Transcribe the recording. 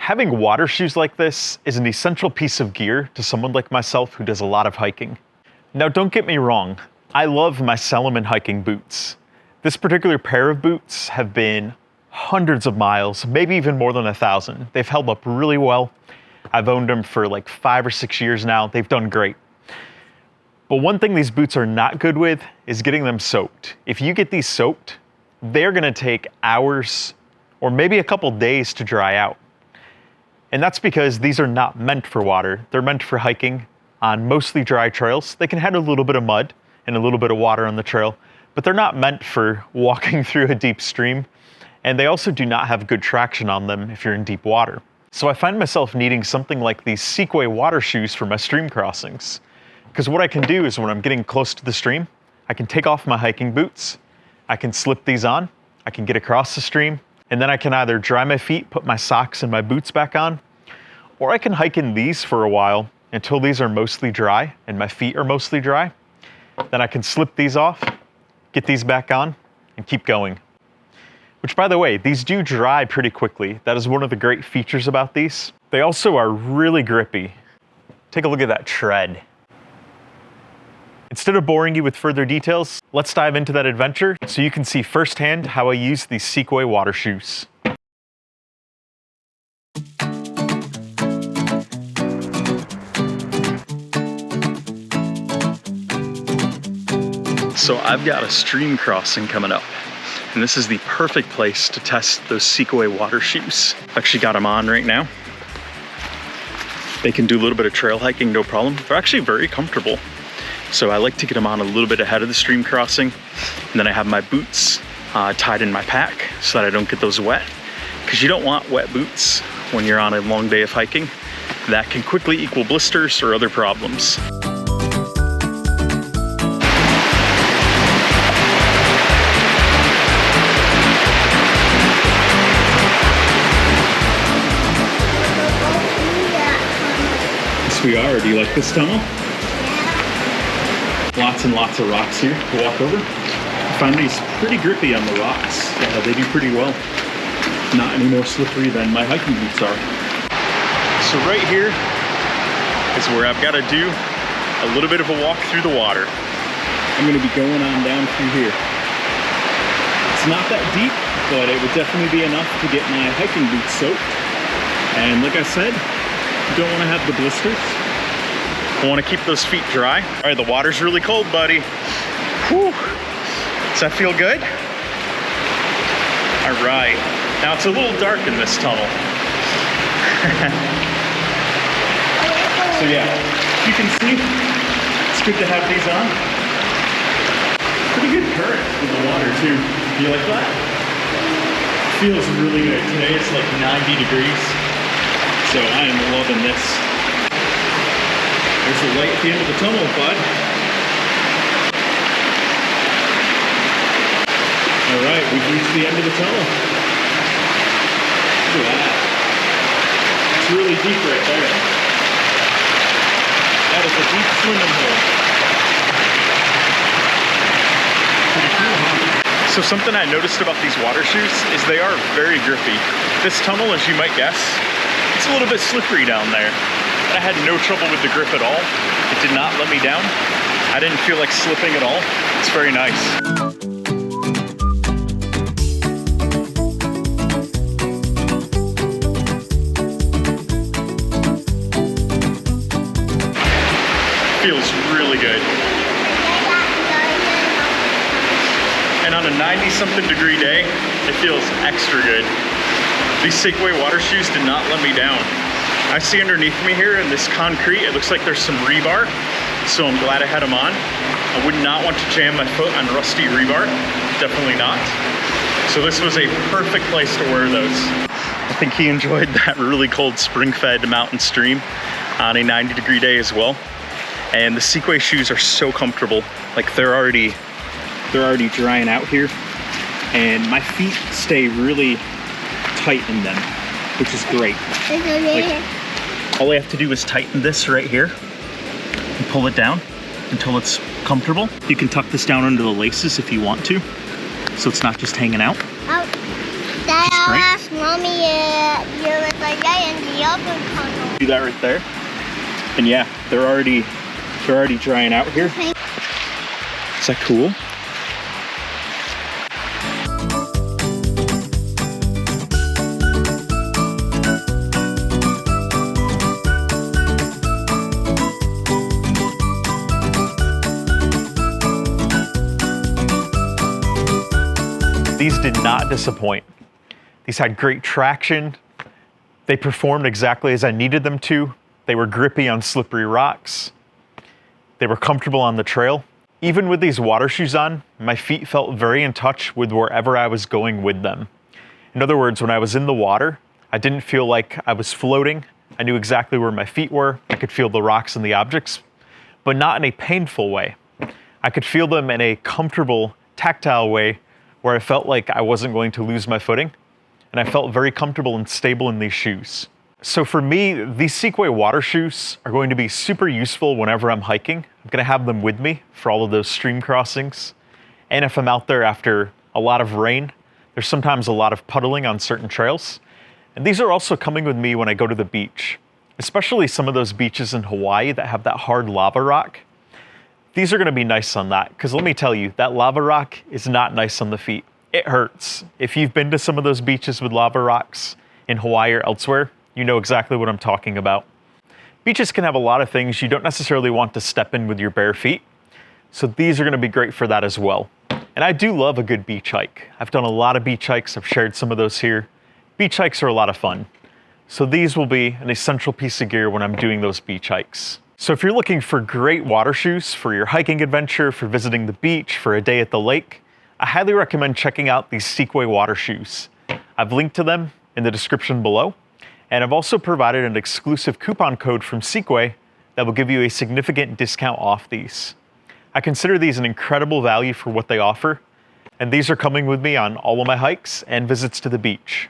Having water shoes like this is an essential piece of gear to someone like myself who does a lot of hiking. Now don't get me wrong, I love my Salomon hiking boots. This particular pair of boots have been hundreds of miles, maybe even more than 1,000. They've held up really well. I've owned them for like 5 or 6 years now. They've done great. But one thing these boots are not good with is getting them soaked. If you get these soaked, they're gonna take hours or maybe a couple days to dry out. And that's because these are not meant for water. They're meant for hiking on mostly dry trails. They can handle a little bit of mud and a little bit of water on the trail, but they're not meant for walking through a deep stream. And they also do not have good traction on them if you're in deep water. So I find myself needing something like these Seekway water shoes for my stream crossings. Because what I can do is when I'm getting close to the stream, I can take off my hiking boots, I can slip these on, I can get across the stream, and then I can either dry my feet, put my socks and my boots back on, or I can hike in these for a while until these are mostly dry and my feet are mostly dry. Then I can slip these off, get these back on, and keep going. Which, by the way, these do dry pretty quickly. That is one of the great features about these. They also are really grippy. Take a look at that tread. Instead of boring you with further details, let's dive into that adventure so you can see firsthand how I use these Seekway water shoes. So I've got a stream crossing coming up, and this is the perfect place to test those Seekway water shoes. I've actually got them on right now. They can do a little bit of trail hiking, no problem. They're actually very comfortable. So I like to get them on a little bit ahead of the stream crossing. And then I have my boots tied in my pack so that I don't get those wet. Because you don't want wet boots when you're on a long day of hiking. That can quickly equal blisters or other problems. Yes, we are. Do you like this tunnel? Lots and lots of rocks here to walk over. I find these pretty grippy on the rocks. They do pretty well. Not any more slippery than my hiking boots are. So right here is where I've got to do a little bit of a walk through the water. I'm going to be going on down through here. It's not that deep, but it would definitely be enough to get my hiking boots soaked. And like I said, you don't want to have the blisters. I want to keep those feet dry. All right, the water's really cold, buddy. Whew. Does that feel good? All right. Now it's a little dark in this tunnel. So yeah, you can see, it's good to have these on. Pretty good current in the water too. Do you like that? Feels really good. Today it's like 90 degrees. So I am loving this. There's a light at the end of the tunnel, bud. All right, we've reached the end of the tunnel. Look at that. It's really deep right there. That is a deep swimming hole. Pretty cool, huh? So something I noticed about these water shoes is they are very grippy. This tunnel, as you might guess, it's a little bit slippery down there. I had no trouble with the grip at all. It did not let me down. I didn't feel like slipping at all. It's very nice. Feels really good. And on a 90-something degree day, it feels extra good. These Seekway water shoes did not let me down. I see underneath me here in this concrete, it looks like there's some rebar, so I'm glad I had them on. I would not want to jam my foot on rusty rebar, definitely not. So this was a perfect place to wear those. I think he enjoyed that really cold spring-fed mountain stream on a 90-degree day as well. And the Seekway shoes are so comfortable. Like they're already drying out here, and my feet stay really tight in them, which is great. Like, all I have to do is tighten this right here and pull it down until it's comfortable. You can tuck this down under the laces if you want to, so it's not just hanging out. That last Mommy, you're with the guy in the other tunnel. See that right there? And yeah, they're already drying out here. Okay. Is that cool? These did not disappoint. These had great traction. They performed exactly as I needed them to. They were grippy on slippery rocks. They were comfortable on the trail. Even with these water shoes on, my feet felt very in touch with wherever I was going with them. In other words, when I was in the water, I didn't feel like I was floating. I knew exactly where my feet were. I could feel the rocks and the objects, but not in a painful way. I could feel them in a comfortable, tactile way where I felt like I wasn't going to lose my footing, and I felt very comfortable and stable in these shoes. So for me, these Seekway water shoes are going to be super useful whenever I'm hiking. I'm gonna have them with me for all of those stream crossings. And if I'm out there after a lot of rain, there's sometimes a lot of puddling on certain trails. And these are also coming with me when I go to the beach, especially some of those beaches in Hawaii that have that hard lava rock. These are gonna be nice on that, because let me tell you, that lava rock is not nice on the feet. It hurts. If you've been to some of those beaches with lava rocks in Hawaii or elsewhere, you know exactly what I'm talking about. Beaches can have a lot of things you don't necessarily want to step in with your bare feet, so these are gonna be great for that as well. And I do love a good beach hike. I've done a lot of beach hikes, I've shared some of those here. Beach hikes are a lot of fun. So these will be an essential piece of gear when I'm doing those beach hikes. So if you're looking for great water shoes for your hiking adventure, for visiting the beach, for a day at the lake, I highly recommend checking out these Seekway water shoes. I've linked to them in the description below, and I've also provided an exclusive coupon code from Seekway that will give you a significant discount off these. I consider these an incredible value for what they offer, and these are coming with me on all of my hikes and visits to the beach.